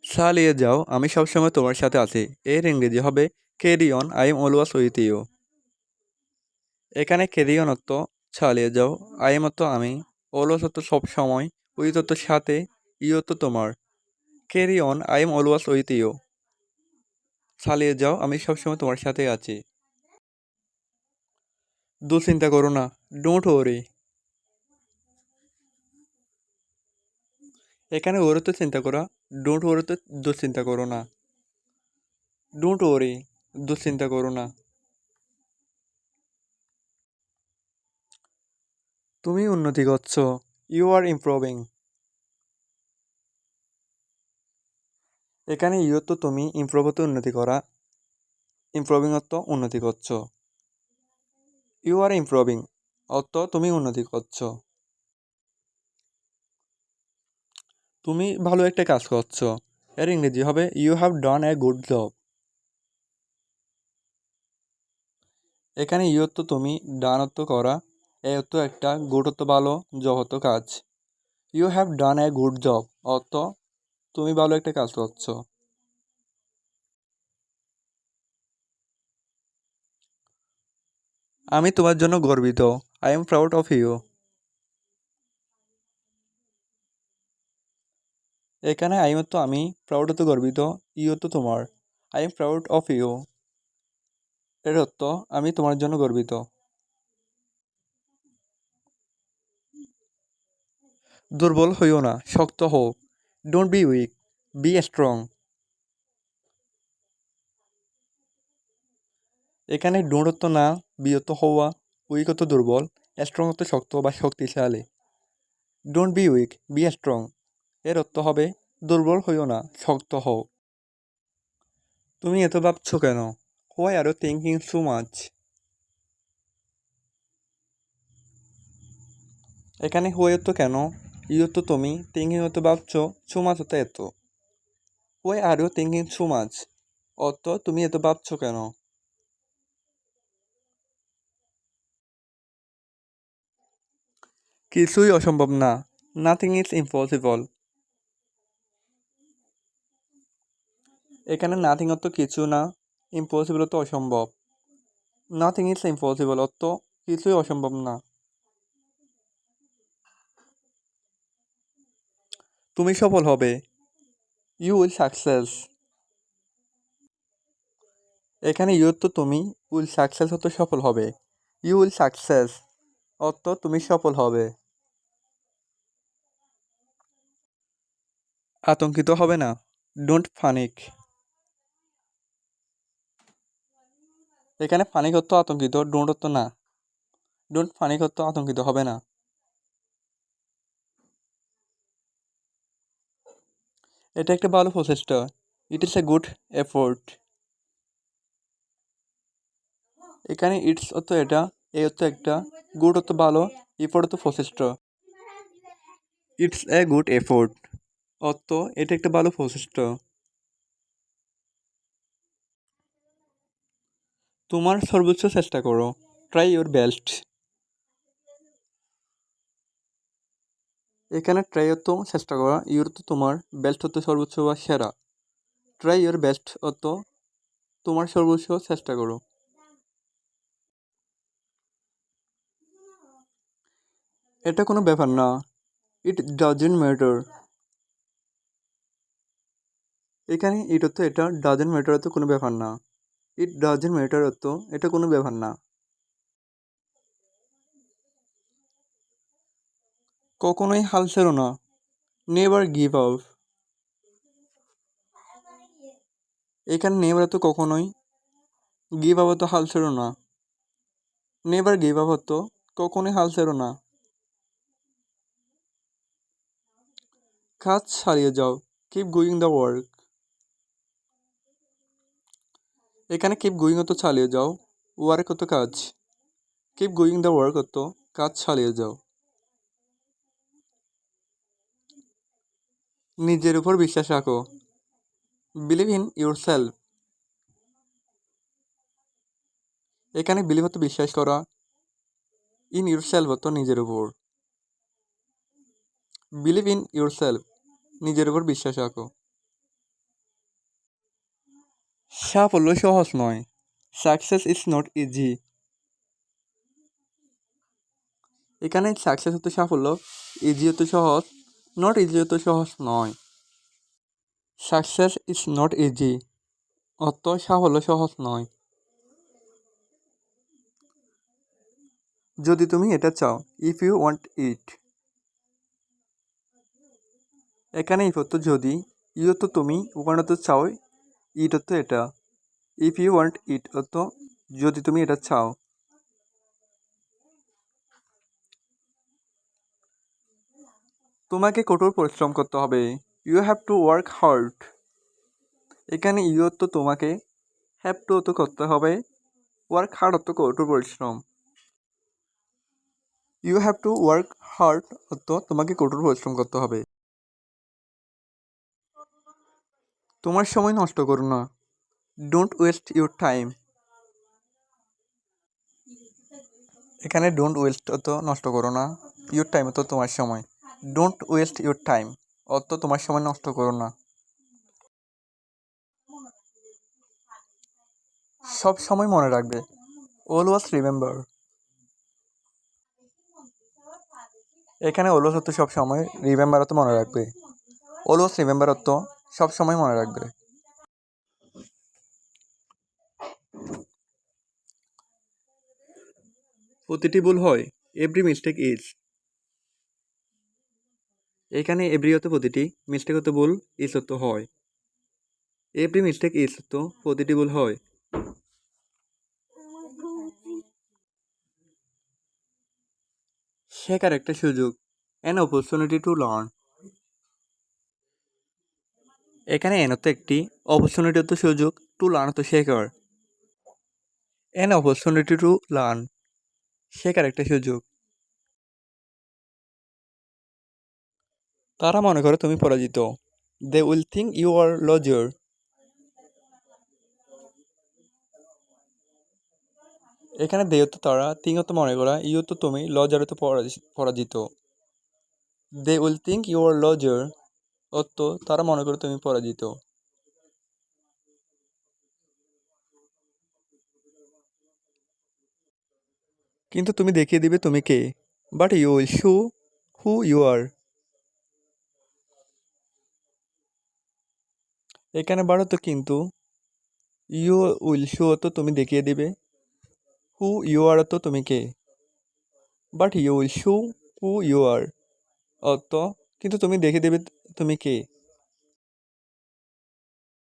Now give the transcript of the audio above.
চালিয়ে যাও, আমি সবসময় তোমার সাথে আছি। এর ইংরেজি হবে carry on, I am always with you. এখানে ক্যারি অন অর্থ চালিয়ে যাও, আই এম অর্থ আমি, অলওয়েজ অর্থ সব সময়, উইথ অর্থ সাথে, ইউ অর্থ তোমার। Carry on, I am always with you. চালিয়ে যাও, আমি সবসময় তোমার সাথে আছি। দুশ্চিন্তা করো না, ডোন্ট ওরি। এখানে ওর তো চিন্তা করা, ডোন্ট ওরি তো দুশ্চিন্তা করো না। ডোন্ট ওরি, দুশ্চিন্তা করো না। তুমি উন্নতি করছো, ইউ আর ইমপ্রুভিং। এখানে ইউ তো তুমি, ইমপ্রুভ তো উন্নতি করা, ইমপ্রুভিং অর্থ উন্নতি করছো। ইউ আর ইমপ্রুভিং অর্থ তুমি উন্নতি করছো। তুমি ভালো একটা কাজ করছো, এর ইংরেজি হবে you have done a good job. এখানে ইউ তো তুমি, ডান অর্থ করা, এ অর্থ একটা, গুড অর্থ ভালো, জব অর্থ কাজ। You have done a good job অর্থ তুমি ভালো একটা কাজ করছো। আমি তোমার জন্য গর্বিত, I am proud of you. এখানে আই এম তো আমি, প্রাউড তো গর্বিত, ইউ তো তোমার। I am proud of you এর অর্থ আমি তোমার জন্য গর্বিত। দুর্বল হইও না, শক্ত হও। Don't be week, be strong. এখানে ডোন্ট অর্থ না, বি অর্থ হওয়া, উইক অর্থ দুর্বল, স্ট্রং অর্থ শক্ত বা শক্তিশালী। Don't be week, be strong এর অর্থ হবে দুর্বল হইও না, শক্ত হও। তুমি এত ভাবছো কেন? Why are you thinking so much? এখানে হোয়াই অর্থ কেন, ইউ তো তুমি, থিঙ্কিং অর্থ ভাবছো, সো মাচ অর্থ এত। Why are you thinking so much অর্থ তুমি এত ভাবছো কেন? কিছুই অসম্ভব না, নাথিং ইজ ইম্পসিবল। এখানে নাথিং অর্থ কিছু না, ইম্পসিবল অর্থ অসম্ভব। নাথিং ইজ ইম্পসিবল অর্থ কিছুই অসম্ভব না। তুমি সফল হবে, ইউ উইল সাকসেস। এখানে ইউ তো তুমি, উইল সাকসেস অর্থ সফল হবে, ইউ উইল সাকসেস অর্থ তুমি সফল হবে। আতঙ্কিত হবে না, ডোন্ট পানিক। এখানে পানিক অর্থ আতঙ্কিত, ডোন্ট অর্থ না, ডোন্ট পানিক অর্থ আতঙ্কিত হবে না। এটা একটা ভালো প্রচেষ্টা, it is a good effort. এখানে ইটস অর্থ এটা, এ অর্থ একটা, গুড অর্থ ভালো, এফোর্ট অর্থ প্রচেষ্টা। ইটস এ গুড এফোর্ট অর্থ এটা একটা ভালো প্রচেষ্টা। তোমার সর্বোচ্চ চেষ্টা করো, ট্রাই ইউর বেস্ট। এখানে ট্রাই অর্থ চেষ্টা করা, ইউর তো তোমার, বেস্ট অর্থ সর্বোচ্চ বা সেরা। ট্রাই ইউর বেস্ট অর্থ তোমার সর্বোচ্চ চেষ্টা করো। এটা কোনো ব্যাপার না, ইট ডাজেন্ট ম্যাটার। এখানে ইট অর্থ এটা, ডাজেন্ট ম্যাটার অর্থ কোনো ব্যাপার না, ইট ডাজেন্ট ম্যাটার অর্থ এটা কোনো ব্যাপার না। কখনোই হাল ছেড়ো না, নেভার গিভ আপ। এখানে নেভার অর্থ কখনোই, গিভ আপ অর্থ হাল ছেড়ো না। নেভার গিভ আপ অর্থ কখনোই হাল ছেড়ো না। কাজ চালিয়ে যাও, কিপ গোয়িং দ্য ওয়ার্ক। এখানে কিপ গোয়িং অর্থ চালিয়ে যাও, ওয়ার্ক অর্থ কাজ। কিপ গোয়িং দ্য ওয়ার্ক অর্থ কাজ চালিয়ে যাও। নিজের উপর বিশ্বাস রাখো, বিলিভ ইন ইউর সেলফ। এখানে বিলিভ অর্থ বিশ্বাস করা, ইন ইউর সেলফ অর্থ নিজের উপর। বিলিভ ইন ইউর সেলফ নিজের উপর বিশ্বাস রাখো। সাফল্য সহজ নয়। Success is not easy. এখানে সাকসেস হতে সাফল্য, ইজি হতে সহজ, নট ইজি হতে সহজ নয়। সাকসেস ইজ নট ইজি অর্থ সাফল্য সহজ নয়। যদি তুমি এটা চাও, ইফ ইউ ওয়ান্ট ইট। এখানে ইফ অর্থ যদি, ইউ তো তুমি, ওখানে তো চাও, ইট অর্থ এটা। ইফ ইউ ওয়ান্ট ইট অর্থ যদি তুমি এটা চাও। তোমাকে কঠোর পরিশ্রম করতে হবে। You have to work hard. এখানে ইউ অর্থ তোমাকে, হ্যাভ টু অর্থ করতে হবে, ওয়ার্ক হার্ড অর্থ কঠোর পরিশ্রম। You have to work hard অর্থ তোমাকে কঠোর পরিশ্রম করতে হবে। তোমার সময় নষ্ট করো না। Don't waste your time. এখানে ডোন্ট ওয়েস্ট অর্থ নষ্ট করো না, ইউর টাইম অর্থ তোমার সময়। ডোন্ট ওয়েস্ট ইউর টাইম অর্থ তোমার সময় নষ্ট করো না। সব সময় মনে রাখবে। Always remember. এখানে অলওয়েজ অর্থ সব সময়, রিমেম্বার অর্থ মনে রাখবে। অলওয়েজ রিমেম্বার অর্থ সব সময় মনে রাখবে। প্রতিটি ভুল হয়। Every mistake is. এখানে এভরি অর্থ প্রতিটি, মিস্টেক অর্থ ভুল, ইজ অর্থ হয়। এভরি মিস্টেক ইজ অর্থ প্রতিটি ভুল হয়। শেখার একটা সুযোগ। An opportunity to learn. এখানে অ্যান অর্থ একটি, অপরচুনিটি অর্থ সুযোগ, টু লার্ন অর্থ শেখার। অ্যান অপরচুনিটি টু লার্ন শেখার একটা সুযোগ। তারা মনে করে তুমি পরাজিত। They will think you are loser. এখানে দে অর্থ তারা, থিঙ্ক অর্থ মনে করা, ইউ তো তুমি, লজার অর্থ পরাজিত। They will think you are loser অর্থ তারা মনে করে তুমি পরাজিত। কিন্তু তুমি দেখিয়ে দিবে তুমি কে। But you will show who you are. এখানে বারো তো কিন্তু, ইউ উইল শো তো তুমি দেখিয়ে দিবে, হু ইউ আর তো তুমি কে। But you will show who you are অর্থ কিন্তু তুমি দেখিয়ে দেবে তুমি কে।